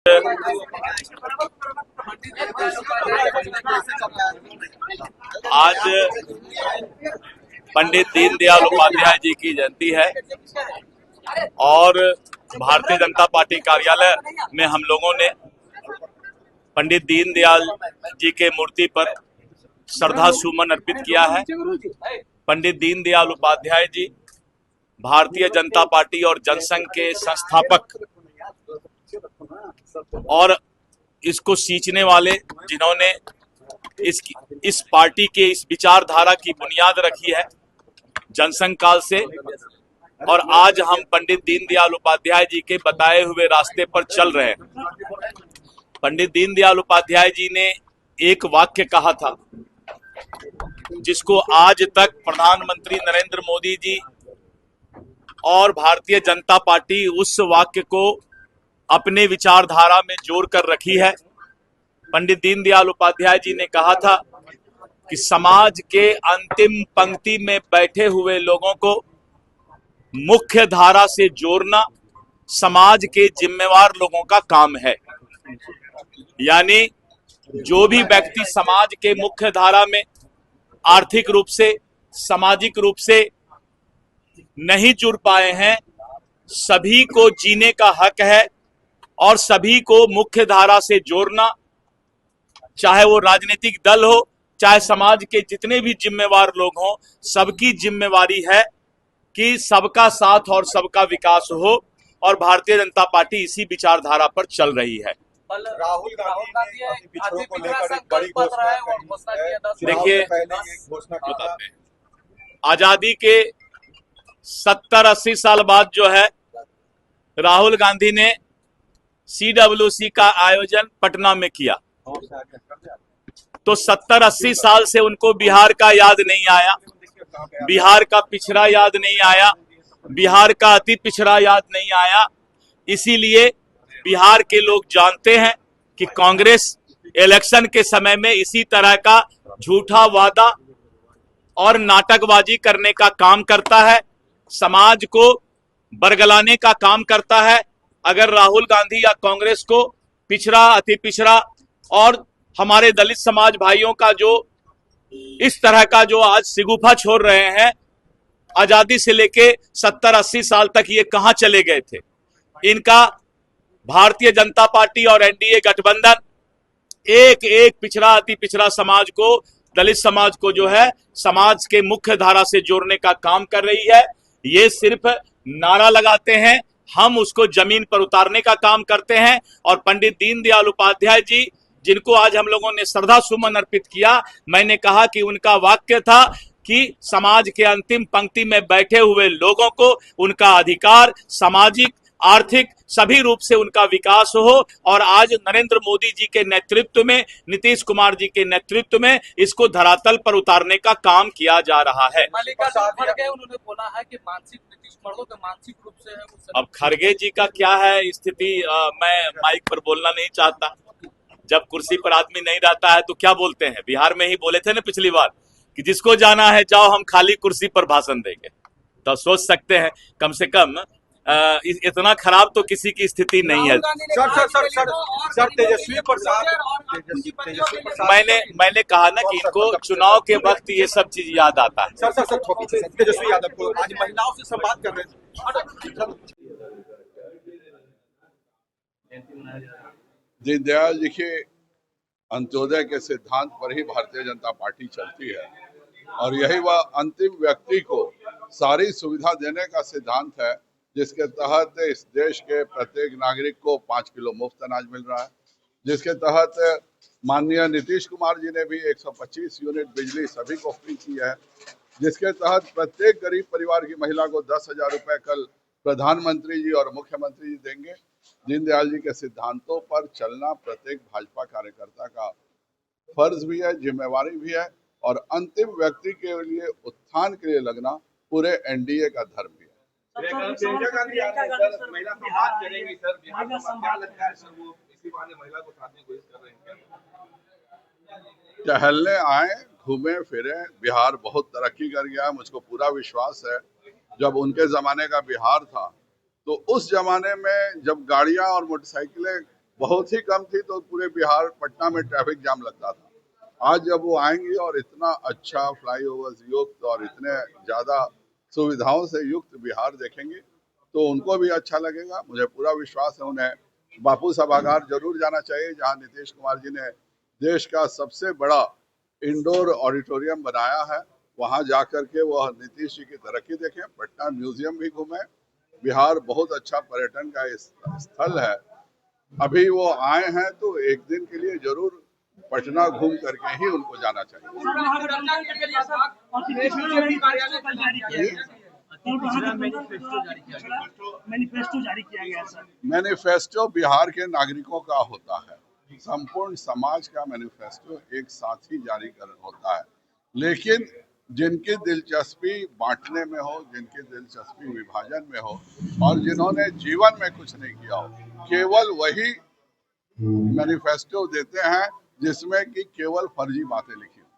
आज पंडित दीनदयाल उपाध्याय जी की जयंती है और भारतीय जनता पार्टी कार्यालय में हम लोगों ने पंडित दीनदयाल जी के मूर्ति पर श्रद्धा सुमन अर्पित किया है। पंडित दीनदयाल उपाध्याय जी भारतीय जनता पार्टी और जनसंघ के संस्थापक और इसको सींचने वाले, जिन्होंने इस पार्टी के इस विचारधारा की बुनियाद रखी है जनसंघ काल से। और आज हम पंडित दीनदयाल उपाध्याय जी के बताए हुए रास्ते पर चल रहे हैं। पंडित दीनदयाल उपाध्याय जी ने एक वाक्य कहा था जिसको आज तक प्रधानमंत्री नरेंद्र मोदी जी और भारतीय जनता पार्टी उस वाक्य को अपने विचारधारा में जोड़ कर रखी है। पंडित दीनदयाल उपाध्याय जी ने कहा था कि समाज के अंतिम पंक्ति में बैठे हुए लोगों को मुख्य धारा से जोड़ना समाज के जिम्मेवार लोगों का काम है। यानी जो भी व्यक्ति समाज के मुख्य धारा में आर्थिक रूप से, सामाजिक रूप से नहीं जुड़ पाए हैं, सभी को जीने का हक है और सभी को मुख्य धारा से जोड़ना, चाहे वो राजनीतिक दल हो, चाहे समाज के जितने भी जिम्मेवार लोग हों, सबकी जिम्मेवारी है कि सबका साथ और सबका विकास हो। और भारतीय जनता पार्टी इसी विचारधारा पर चल रही है। राहुल गांधी पिछड़ों को लेकर एक बड़ी घोषणा की। देखिए, आजादी के 70-80 साल बाद जो है, राहुल गांधी ने CWC का आयोजन पटना में किया, तो 70-80 साल से उनको बिहार का याद नहीं आया, बिहार का पिछड़ा याद नहीं आया, बिहार का अति पिछड़ा याद नहीं आया। इसीलिए बिहार के लोग जानते हैं कि कांग्रेस इलेक्शन के समय में इसी तरह का झूठा वादा और नाटकबाजी करने का काम करता है, समाज को बरगलाने का काम करता है। अगर राहुल गांधी या कांग्रेस को पिछड़ा, अति पिछड़ा और हमारे दलित समाज भाइयों का जो इस तरह का जो आज सिगुफा छोड़ रहे हैं, आजादी से लेके 70-80 साल तक ये कहां चले गए थे। इनका भारतीय जनता पार्टी और एनडीए गठबंधन एक एक पिछड़ा, अति पिछड़ा समाज को, दलित समाज को जो है समाज के मुख्य धारा से जोड़ने का काम कर रही है। ये सिर्फ नारा लगाते हैं, हम उसको जमीन पर उतारने का काम करते हैं। और पंडित दीनदयाल उपाध्याय जी, जिनको आज हम लोगों ने श्रद्धा सुमन अर्पित किया, मैंने कहा कि उनका वाक्य था कि समाज के अंतिम पंक्ति में बैठे हुए लोगों को उनका अधिकार, सामाजिक, आर्थिक सभी रूप से उनका विकास हो। और आज नरेंद्र मोदी जी के नेतृत्व में, नीतीश कुमार जी के नेतृत्व में इसको धरातल पर उतारने का काम किया जा रहा है। उन्होंने बोला है कि मानसिक नीतीश कुमार को मानसिक रूप से है। अब खड़गे जी का क्या है स्थिति, मैं माइक पर बोलना नहीं चाहता। जब कुर्सी पर आदमी नहीं रहता है तो क्या बोलते हैं। बिहार में ही बोले थे ना पिछली बार कि जिसको जाना है जाओ, हम खाली कुर्सी पर भाषण देंगे। तो सोच सकते हैं, कम से कम इतना खराब तो किसी की स्थिति नहीं है। सर, तेजस्वी प्रसाद, मैंने कहा ना कि इनको चुनाव के वक्त ये सब चीज याद आता है। सर, तेजस्वी यादव को आज महिलाओं से संवाद कर रहे थे। दीनदयाल जी के अंत्योदय के सिद्धांत पर ही भारतीय जनता पार्टी चलती है और यही वह अंतिम व्यक्ति को सारी सुविधा देने का सिद्धांत है, जिसके तहत इस देश के प्रत्येक नागरिक को 5 किलो मुफ्त अनाज मिल रहा है, जिसके तहत माननीय नीतीश कुमार जी ने भी 125 यूनिट बिजली सभी को फ्री की है, जिसके तहत प्रत्येक गरीब परिवार की महिला को 10,000 रुपए कल प्रधानमंत्री जी और मुख्यमंत्री जी देंगे। दीनदयाल जी के सिद्धांतों पर चलना प्रत्येक भाजपा कार्यकर्ता का फर्ज भी है, जिम्मेवारी भी है और अंतिम व्यक्ति के लिए उत्थान के लिए लगना पूरे एनडीए का धर्म भी है। टहलने आए, घूमे फिरे, बिहार बहुत तरक्की कर गया, मुझको पूरा विश्वास है। जब उनके जमाने का बिहार था तो उस जमाने में जब गाड़ियां और मोटरसाइकिलें बहुत ही कम थी तो पूरे बिहार पटना में ट्रैफिक जाम लगता था। आज जब वो आएंगी और इतना अच्छा फ्लाईओवर युक्त और इतने ज्यादा सुविधाओं से युक्त बिहार देखेंगे तो उनको भी अच्छा लगेगा। मुझे पूरा विश्वास है उन्हें बापू सभागार जरूर जाना चाहिए, जहां नीतीश कुमार जी ने देश का सबसे बड़ा इंडोर ऑडिटोरियम बनाया है। वहां जाकर के वह नीतीश जी की तरक्की देखें, पटना म्यूजियम भी घूमें। बिहार बहुत अच्छा पर्यटन का स्थल है। अभी वो आए हैं तो एक दिन के लिए जरूर पटना घूम करके ही उनको जाना चाहिए। मैनिफेस्टो जारी किया गया सर। मैनिफेस्टो बिहार के नागरिकों का होता है, संपूर्ण समाज का मैनिफेस्टो एक साथ ही जारी होता है। लेकिन जिनकी दिलचस्पी बांटने में हो, जिनकी दिलचस्पी विभाजन में हो और जिन्होंने जीवन में कुछ नहीं किया हो, केवल वही मैनिफेस्टो देते हैं जिसमें कि केवल फर्जी बातें लिखी हो।